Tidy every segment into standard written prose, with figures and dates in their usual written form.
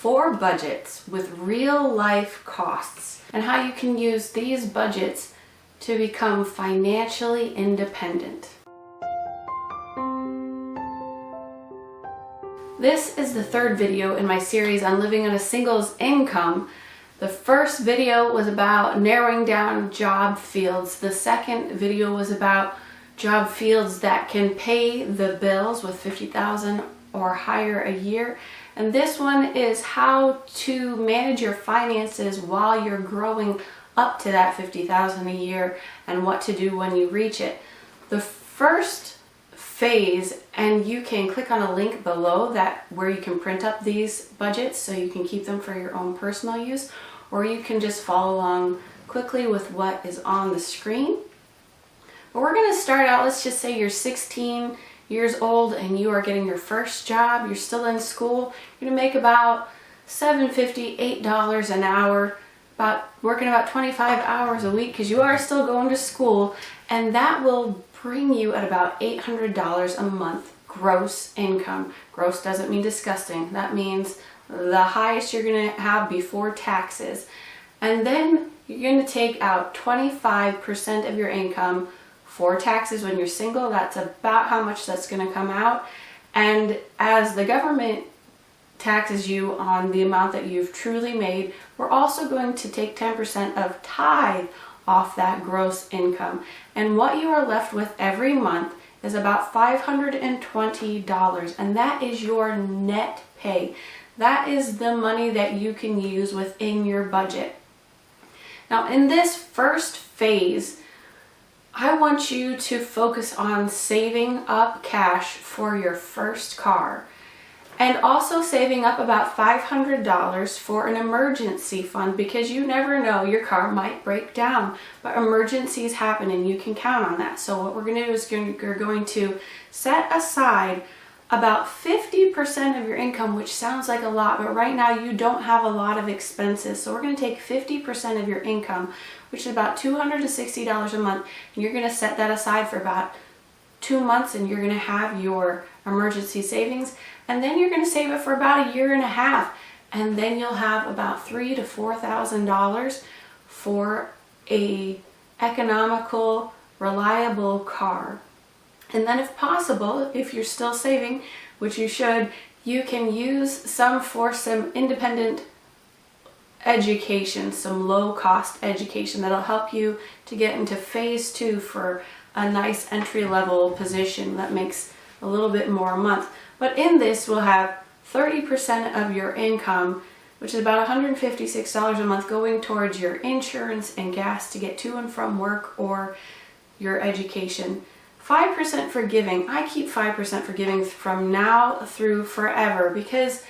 4 budgets with real life costs and how you can use these budgets to become financially independent. This is the 3rd video in my series on living on a single's income. The first video was about narrowing down job fields. The second video was about job fields that can pay the bills with $50,000 or higher a year. And this one is how to manage your finances while you're growing up to that $50,000 a year and what to do when you reach it. The first phase, and you can click on a link below that where you can print up these budgets so you can keep them for your own personal use, or you can just follow along quickly with what is on the screen. But we're going to start out, let's just say you're 16 years old and you are getting your first job, you're still in school, you're going to make about $7.50, $8 an hour, working about 25 hours a week because you are still going to school, and that will bring you at about $800 a month gross income. Gross doesn't mean disgusting. That means the highest you're going to have before taxes. And then you're going to take out 25% of your income for taxes when you're single. That's about how much that's going to come out. And as the government taxes you on the amount that you've truly made, we're also going to take 10% of tithe off that gross income. And what you are left with every month is about $520, and that is your net pay. That is the money that you can use within your budget. Now, in this first phase, I want you to focus on saving up cash for your first car, and also saving up about $500 for an emergency fund, because you never know, your car might break down, but emergencies happen and you can count on that. So what we're going to do is you're going to set aside about 50% of your income, which sounds like a lot, but right now you don't have a lot of expenses. So we're going to take 50% of your income, which is about $260 a month, and you're going to set that aside for about 2 months, and you're going to have your emergency savings, and then you're going to save it for about 1.5 years, and then you'll have about $3,000 to $4,000 for a economical, reliable car. And then if possible, if you're still saving, which you should, you can use some for some independent education, some low-cost education that'll help you to get into phase 2 for a nice entry-level position that makes a little bit more a month. But in this, we'll have 30% of your income, which is about $156 a month, going towards your insurance and gas to get to and from work or your education. 5% for giving. I keep 5% for giving from now through forever, because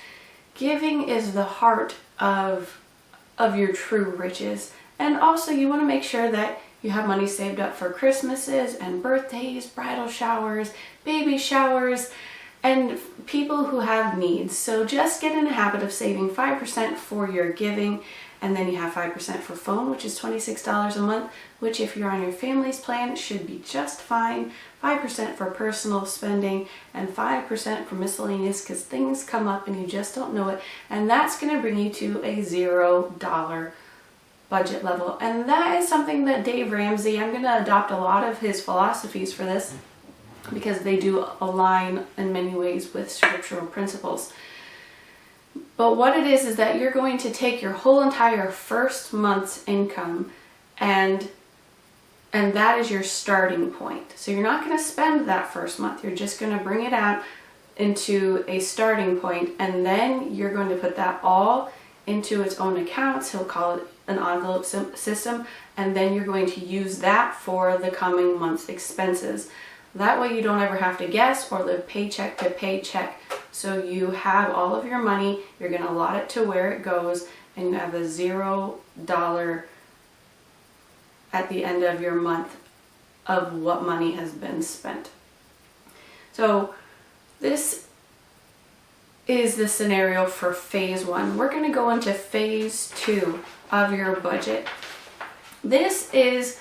giving is the heart of your true riches. And also, you want to make sure that you have money saved up for Christmases and birthdays, bridal showers, baby showers, and people who have needs. So just get in the habit of saving 5% for your giving, and then you have 5% for phone, which is $26 a month, which if you're on your family's plan should be just fine. 5% for personal spending, and 5% for miscellaneous, because things come up and you just don't know it, and that's going to bring you to a $0 budget level. And that is something that Dave Ramsey, I'm going to adopt a lot of his philosophies for this, because they do align in many ways with scriptural principles. But what it is that you're going to take your whole entire first month's income, and that is your starting point. So you're not going to spend that first month. You're just going to bring it out into a starting point, and then you're going to put that all into its own accounts. He'll call it an envelope system, and then you're going to use that for the coming month's expenses. That way you don't ever have to guess or live paycheck to paycheck. So you have all of your money, you're going to allot it to where it goes, and you have a $0 at the end of your month of what money has been spent. So this is the scenario for phase 1. We're going to go into phase 2 of your budget. This is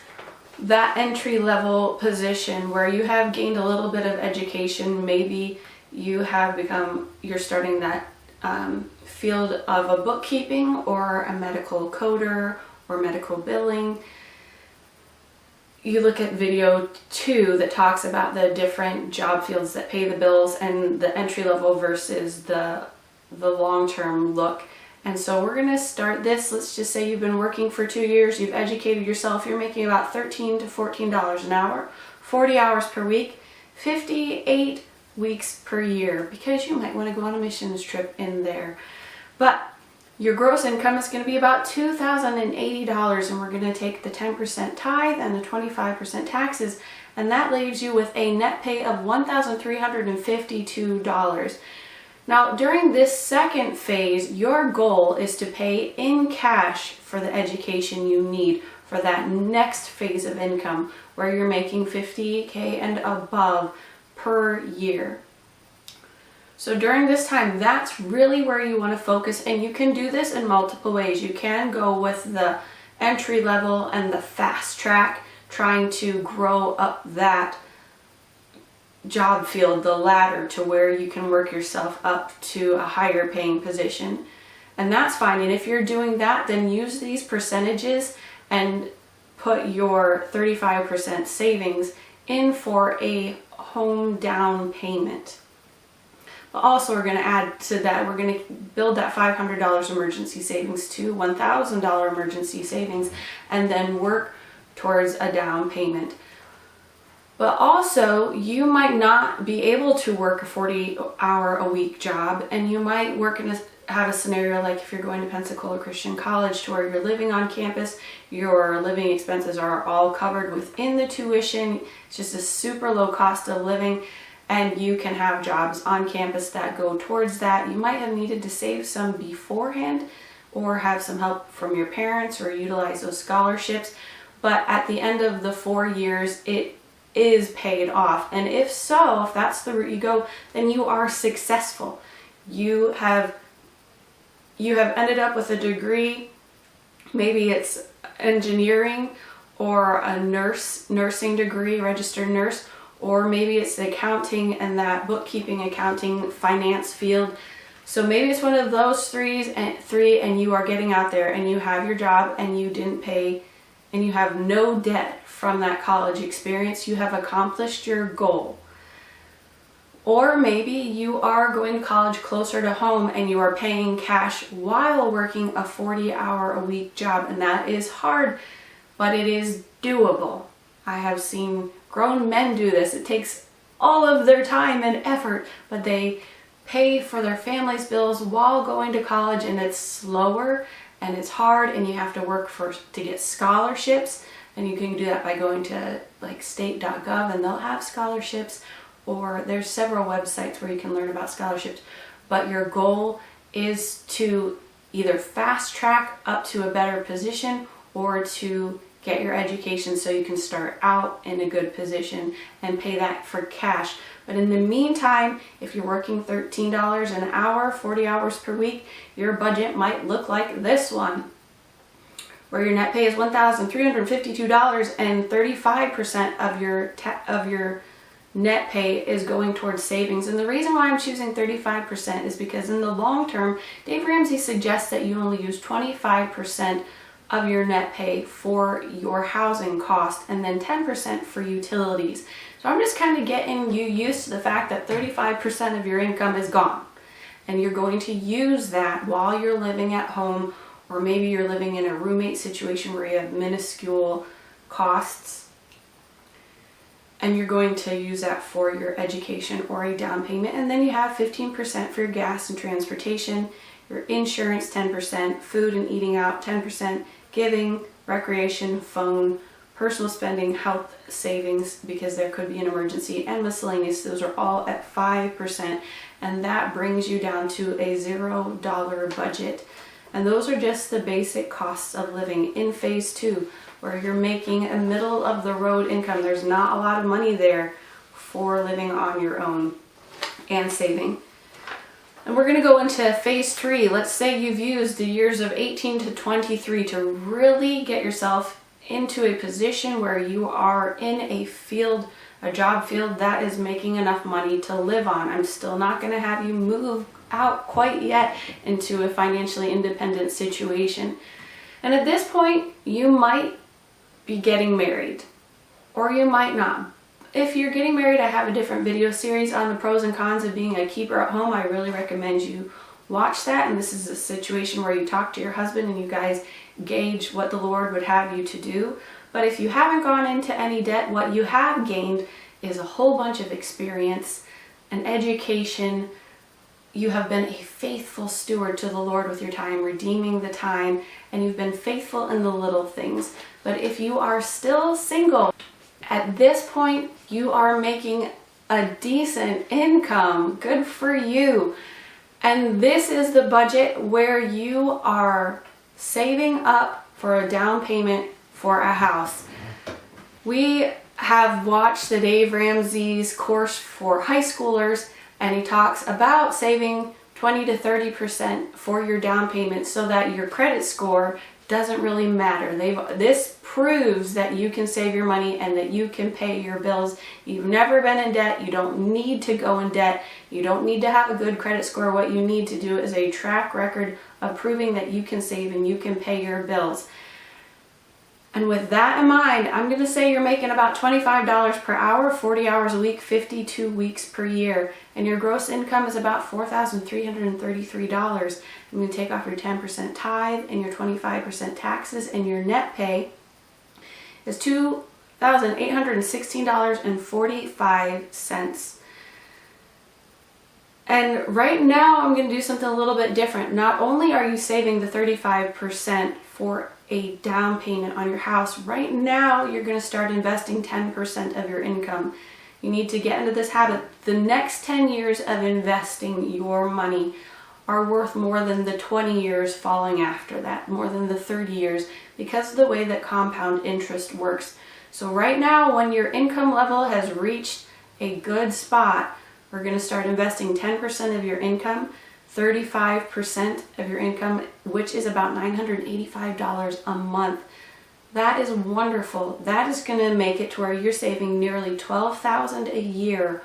that entry-level position where you have gained a little bit of education. Maybe you have you're starting that field of a bookkeeping or a medical coder or medical billing, you look at video 2 that talks about the different job fields that pay the bills and the entry level versus the long-term look. And so we're going to start this. Let's just say you've been working for 2 years, you've educated yourself, you're making about $13 to $14 an hour, 40 hours per week, 58 weeks per year, because you might want to go on a missions trip in there. But your gross income is going to be about $2,080, and we're going to take the 10% tithe and the 25% taxes, and that leaves you with a net pay of $1,352. Now, during this second phase, your goal is to pay in cash for the education you need for that next phase of income, where you're making $50K and above per year. So during this time, that's really where you want to focus, and you can do this in multiple ways. You can go with the entry level and the fast track, trying to grow up that job field, the ladder, to where you can work yourself up to a higher paying position. And that's fine. And if you're doing that, then use these percentages and put your 35% savings in for a home down payment. But also, we're going to add to that, we're going to build that $500 emergency savings to $1,000 emergency savings, and then work towards a down payment. But also, you might not be able to work a 40-hour-a-week job, and you might have a scenario like if you're going to Pensacola Christian College, to where you're living on campus, your living expenses are all covered within the tuition. It's just a super low cost of living, and you can have jobs on campus that go towards that. You might have needed to save some beforehand, or have some help from your parents, or utilize those scholarships. But at the end of the 4 years, it is paid off. And if that's the route you go, then you are successful. You have ended up with a degree. Maybe it's engineering, or a nursing degree, registered nurse, or maybe it's the accounting and that bookkeeping, accounting, finance field. So maybe it's one of those three, and you are getting out there and you have your job and you didn't pay, and you have no debt from that college experience. You have accomplished your goal. Or maybe you are going to college closer to home and you are paying cash while working a 40-hour-a-week job, and that is hard, but it is doable. I have seen grown men do this. It takes all of their time and effort, but they pay for their family's bills while going to college, and it's slower and it's hard, and you have to work to get scholarships, and you can do that by going to like state.gov, and they'll have scholarships, or there's several websites where you can learn about scholarships. But your goal is to either fast track up to a better position, or to get your education so you can start out in a good position and pay that for cash. But in the meantime, if you're working $13 an hour, 40 hours per week, your budget might look like this one, where your net pay is $1,352, and 35% of your net pay is going towards savings. And the reason why I'm choosing 35% is because in the long term, Dave Ramsey suggests that you only use 25% of your net pay for your housing cost, and then 10% for utilities. So I'm just kind of getting you used to the fact that 35% of your income is gone, and you're going to use that while you're living at home, or maybe you're living in a roommate situation where you have minuscule costs, and you're going to use that for your education or a down payment. And then you have 15% for your gas and transportation, your insurance 10%, food and eating out 10%, giving, recreation, phone, personal spending, health savings, because there could be an emergency, and miscellaneous. Those are all at 5%, and that brings you down to a $0 budget. And those are just the basic costs of living in phase 2, where you're making a middle of the road income. There's not a lot of money there for living on your own and saving. And we're going to go into phase 3. Let's say you've used the years of 18 to 23 to really get yourself into a position where you are in a job field that is making enough money to live on. I'm still not going to have you move out quite yet into a financially independent situation. And at this point, you might be getting married, or you might not. If you're getting married, I have a different video series on the pros and cons of being a keeper at home. I really recommend you watch that. And this is a situation where you talk to your husband and you guys gauge what the Lord would have you to do. But if you haven't gone into any debt, what you have gained is a whole bunch of experience, an education. You have been a faithful steward to the Lord with your time, redeeming the time, and you've been faithful in the little things. But if you are still single, at this point, you are making a decent income. Good for you. And this is the budget where you are saving up for a down payment for a house. We have watched the Dave Ramsey's course for high schoolers, and he talks about saving 20 to 30% for your down payment so that your credit score doesn't really matter. This proves that you can save your money and that you can pay your bills. You've never been in debt. You don't need to go in debt. You don't need to have a good credit score. What you need to do is a track record of proving that you can save and you can pay your bills. And with that in mind, I'm going to say you're making about $25 per hour, 40 hours a week, 52 weeks per year, and your gross income is about $4,333. I'm going to take off your 10% tithe and your 25% taxes, and your net pay is $2,816.45. And right now I'm going to do something a little bit different. Not only are you saving the 35% for a down payment on your house, right now you're going to start investing 10% of your income. You need to get into this habit. The next 10 years of investing your money are worth more than the 20 years following after that, more than the 30 years, because of the way that compound interest works. So right now, when your income level has reached a good spot, we're going to start investing 10% of your income, 35% of your income, which is about $985 a month. That is wonderful. That is going to make it to where you're saving nearly $12,000 a year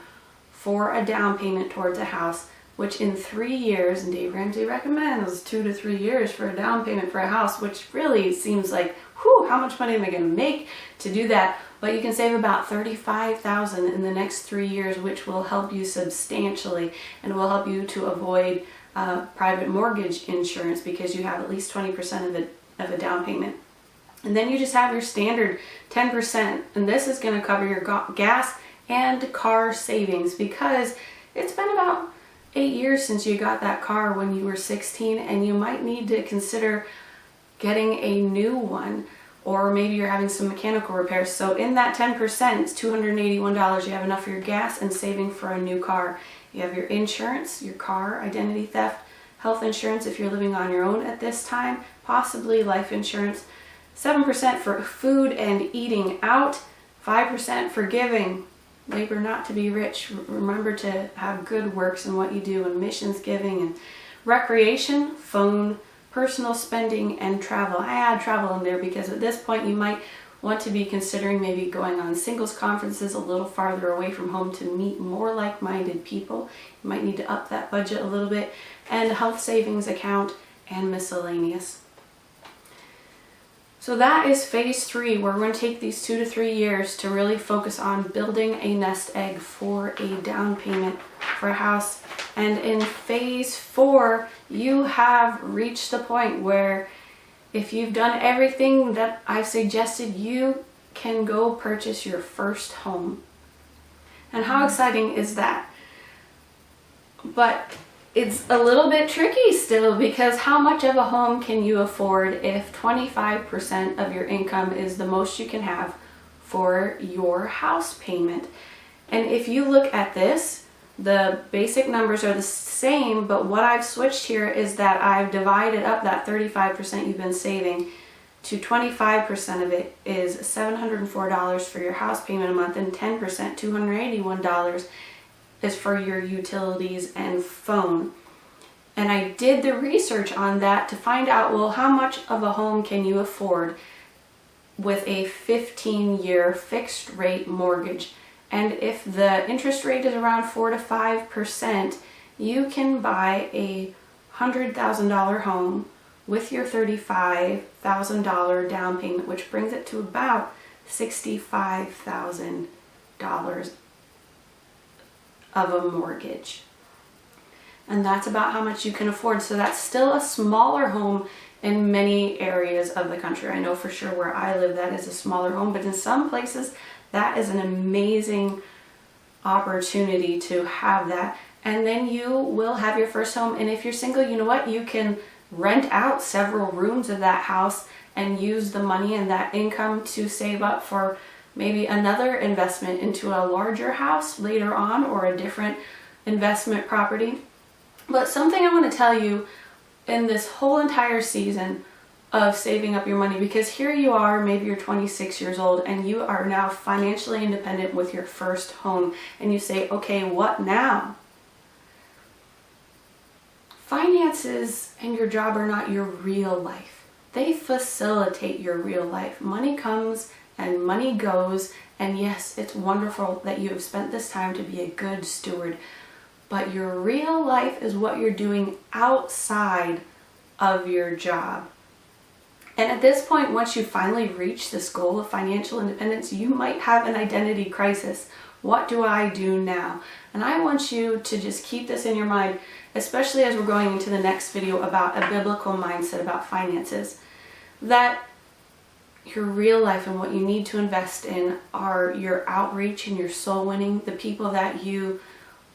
for a down payment towards a house, which in 3 years, and Dave Ramsey recommends 2 to 3 years for a down payment for a house, which really seems like, whew, how much money am I going to make to do that? But you can save about $35,000 in the next 3 years, which will help you substantially and will help you to avoid private mortgage insurance because you have at least 20% of a down payment. And then you just have your standard 10%, and this is going to cover your gas and car savings because it's been about 8 years since you got that car when you were 16, and you might need to consider getting a new one, or maybe you're having some mechanical repairs. So in that 10%, it's $281. You have enough for your gas and saving for a new car. You have your insurance, your car, identity theft, health insurance if you're living on your own at this time, possibly life insurance, 7% for food and eating out, 5% for giving. Labor not to be rich. Remember to have good works in what you do, and missions giving, and recreation, phone, personal spending, and travel. I add travel in there because at this point you might want to be considering maybe going on singles conferences a little farther away from home to meet more like-minded people. You might need to up that budget a little bit, and health savings account and miscellaneous. So that is phase 3, where we're going to take these 2 to 3 years to really focus on building a nest egg for a down payment for a house. And in phase 4, you have reached the point where if you've done everything that I've suggested, you can go purchase your first home. And how exciting is that? But it's a little bit tricky still, because how much of a home can you afford if 25% of your income is the most you can have for your house payment? And if you look at this, the basic numbers are the same, but what I've switched here is that I've divided up that 35% you've been saving to 25% of it is $704 for your house payment a month, and 10%, $281, is for your utilities and phone. And I did the research on that to find out, well, how much of a home can you afford with a 15-year fixed rate mortgage? And if the interest rate is around 4 to 5%, you can buy a $100,000 home with your $35,000 down payment, which brings it to about $65,000 of a mortgage. And that's about how much you can afford. So that's still a smaller home in many areas of the country. I know for sure where I live that is a smaller home, but in some places that is an amazing opportunity to have that. And then you will have your first home. And if you're single, you know what? You can rent out several rooms of that house and use the money and that income to save up for maybe another investment into a larger house later on, or a different investment property. But something I want to tell you in this whole entire season of saving up your money, because here you are, maybe you're 26 years old and you are now financially independent with your first home, and you say, okay, what now? Finances and your job are not your real life. They facilitate your real life. Money comes and money goes, and yes, it's wonderful that you have spent this time to be a good steward, but your real life is what you're doing outside of your job. And at this point, once you finally reach this goal of financial independence, you might have an identity crisis. What do I do now? And I want you to just keep this in your mind, especially as we're going into the next video about a biblical mindset about finances, that your real life and what you need to invest in are your outreach and your soul winning, the people that you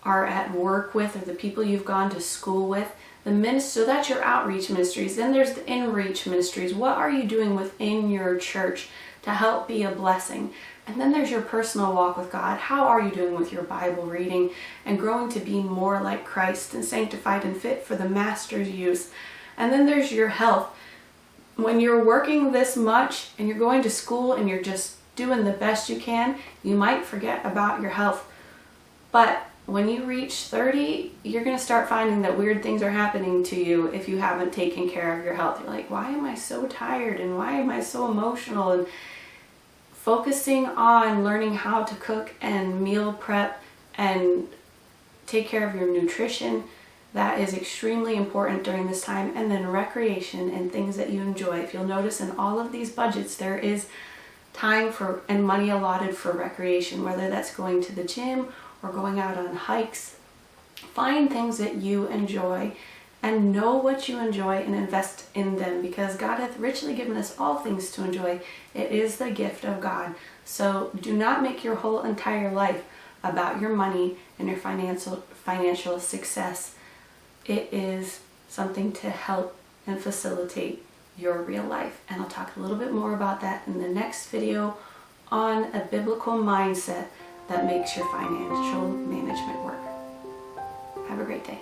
are at work with, or the people you've gone to school with, so that's your outreach ministries. Then there's the inreach ministries. What are you doing within your church to help be a blessing? And then there's your personal walk with God. How are you doing with your Bible reading and growing to be more like Christ and sanctified and fit for the Master's use? And then there's your health. When you're working this much and you're going to school and you're just doing the best you can, you might forget about your health. But when you reach 30, you're going to start finding that weird things are happening to you if you haven't taken care of your health. You're like, why am I so tired and why am I so emotional? And focusing on learning how to cook and meal prep and take care of your nutrition, that is extremely important during this time. And then recreation and things that you enjoy. If you'll notice in all of these budgets, there is time for and money allotted for recreation, whether that's going to the gym or going out on hikes. Find things that you enjoy and know what you enjoy and invest in them, because God hath richly given us all things to enjoy. It is the gift of God. So do not make your whole entire life about your money and your financial success. It is something to help and facilitate your real life. And I'll talk a little bit more about that in the next video on a biblical mindset that makes your financial management work. Have a great day.